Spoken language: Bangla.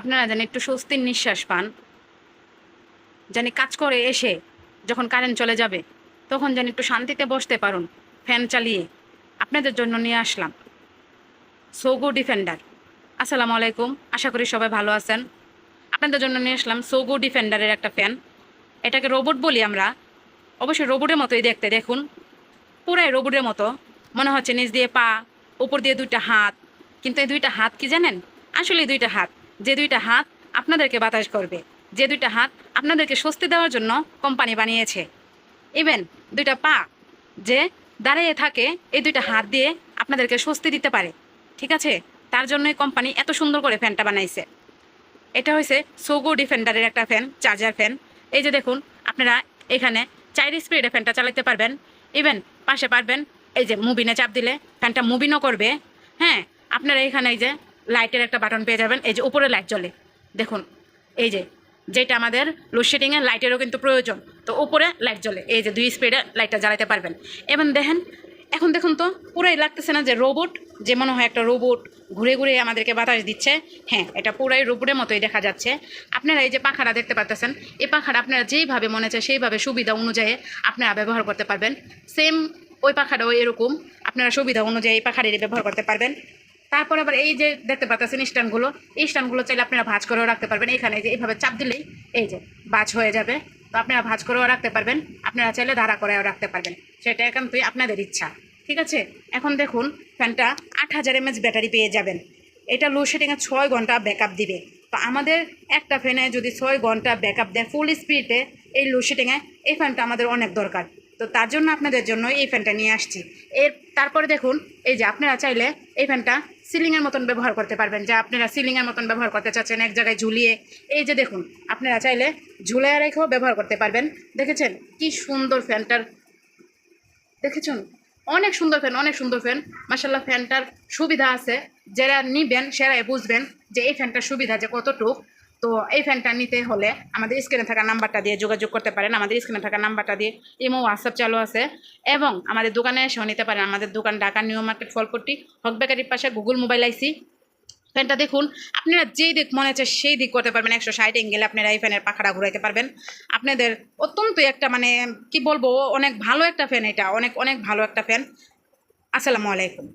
আপনারা যেন একটু স্বস্তির নিঃশ্বাস পান, জানি কাজ করে এসে যখন কারেন্ট চলে যাবে তখন যেন একটু শান্তিতে বসতে পারুন ফ্যান চালিয়ে। আপনাদের জন্য নিয়ে আসলাম সোগো ডিফেন্ডার। আসসালামু আলাইকুম, আশা করি সবাই ভালো আছেন। আপনাদের জন্য নিয়ে আসলাম সোগো ডিফেন্ডারের একটা ফ্যান। এটাকে রোবট বলি আমরা, অবশ্যই রোবটের মতোই দেখতে। দেখুন, পুরাই রোবটের মতো মনে হচ্ছে, নিচ দিয়ে পা, উপর দিয়ে দুইটা হাত। কিন্তু এই দুইটা হাত কি জানেন? আসলে দুইটা হাত, যে দুইটা হাত আপনাদেরকে বাতাস করবে, যে দুইটা হাত আপনাদেরকে স্বস্তি দেওয়ার জন্য কোম্পানি বানিয়েছে। ইভেন দুইটা পা যে দাঁড়িয়ে থাকে, এই দুইটা হাত দিয়ে আপনাদেরকে স্বস্তি দিতে পারে। ঠিক আছে, তার জন্যই কোম্পানি এত সুন্দর করে ফ্যানটা বানাইছে। এটা হয়েছে সোগো ডিফেন্ডারের একটা ফ্যান, চার্জার ফ্যান। এই যে দেখুন, আপনারা এখানে 4 স্পিডে ফ্যানটা চালাতে পারবেন। ইভেন পাশে পারবেন এই যে মুভিনে চাপ দিলে ফ্যানটা মুভিনও করবে। হ্যাঁ, আপনারা এখানে এই যে লাইটের একটা বাটন পেয়ে যাবেন, এই যে উপরে লাইট জ্বলে দেখুন, এই যে যেটা আমাদের লোডশেডিংয়ে লাইটেরও কিন্তু প্রয়োজন, তো উপরে লাইট জ্বলে, এই যে 2 স্পিডে লাইটটা জ্বালাতে পারবেন। এবং দেখেন, এখন দেখুন তো পুরাই লাগতেছে না যে রোবট, যে মনে হয় একটা রোবট ঘুরে ঘুরে আমাদেরকে বাতাস দিচ্ছে। হ্যাঁ, এটা পুরাই রোবটের মতোই দেখা যাচ্ছে। আপনারা এই যে পাখাটা দেখতে পাচ্ছেন, এই পাখাটা আপনারা যেইভাবে মনে চায় সেইভাবে সুবিধা অনুযায়ী আপনারা ব্যবহার করতে পারবেন। সেম ওই পাখাটাও এরকম, আপনারা সুবিধা অনুযায়ী এই পাখাটারই ব্যবহার করতে পারবেন। তারপর আবার এই যে দেখতে পাচ্ছেন স্ট্যান্ডগুলো, এই স্ট্যান্ডগুলো চাইলে আপনারা ভাঁজ করেও রাখতে পারবেন। এখানে যে এইভাবে চাপ দিলেই এই যে ভাঁজ হয়ে যাবে, তো আপনারা ভাঁজ করেও রাখতে পারবেন, আপনারা চাইলে ধারা করেও রাখতে পারবেন, সেটা একান্তই আপনাদের ইচ্ছা। ঠিক আছে, এখন দেখুন ফ্যানটা 8000 mAh ব্যাটারি পেয়ে যাবেন। এটা লোডশেডিংয়ে 6 ঘন্টা ব্যাকআপ দিবে। তো আমাদের একটা ফ্যানে যদি 6 ঘন্টা ব্যাকআপ দেয় ফুল স্পিডে, এই লোডশেডিংয়ে এই ফ্যানটা আমাদের অনেক দরকার। তো তার জন্য আপনাদের জন্য এই ফ্যানটা নিয়ে আসছি। তারপরে দেখুন, এই যে আপনারা চাইলে এই ফ্যানটা সিলিংয়ের মতন ব্যবহার করতে পারবেন, যা আপনারা সিলিংয়ের মতন ব্যবহার করতে চাচ্ছেন এক জায়গায় ঝুলিয়ে। এই যে দেখুন, আপনারা চাইলে ঝুলিয়ে রেখেও ব্যবহার করতে পারবেন। দেখেছেন কি সুন্দর ফ্যানটার, দেখেছেন? অনেক সুন্দর ফ্যান, অনেক সুন্দর ফ্যান। মাশাআল্লাহ, ফ্যানটার সুবিধা আছে, যারা নিবেন সেরাই বুঝবেন যে এই ফ্যানটার সুবিধা যে কতটুক। তো এই ফ্যানটা নিতে হলে আমাদের স্ক্রিনে থাকা নাম্বারটা দিয়ে যোগাযোগ করতে পারেন। আমাদের স্ক্রিনে থাকা নাম্বারটা দিয়ে ইমো, হোয়াটসঅ্যাপ চালু আছে, এবং আমাদের দোকানে এসেও নিতে পারেন। আমাদের দোকান ঢাকা নিউ মার্কেট, ফলপট্টি, হক বেকারির পাশে, গুগল মোবাইল আইসি। ফ্যানটা দেখুন, আপনারা যেই দিক মনে হচ্ছে সেই দিক করতে পারবেন। 160 এঙ্গেলে আপনারা এই ফ্যানের পাখাটা ঘুরাইতে পারবেন। আপনাদের অত্যন্ত একটা মানে কি বলবো, অনেক ভালো একটা ফ্যান, এটা অনেক অনেক ভালো একটা ফ্যান। আসসালামু আলাইকুম।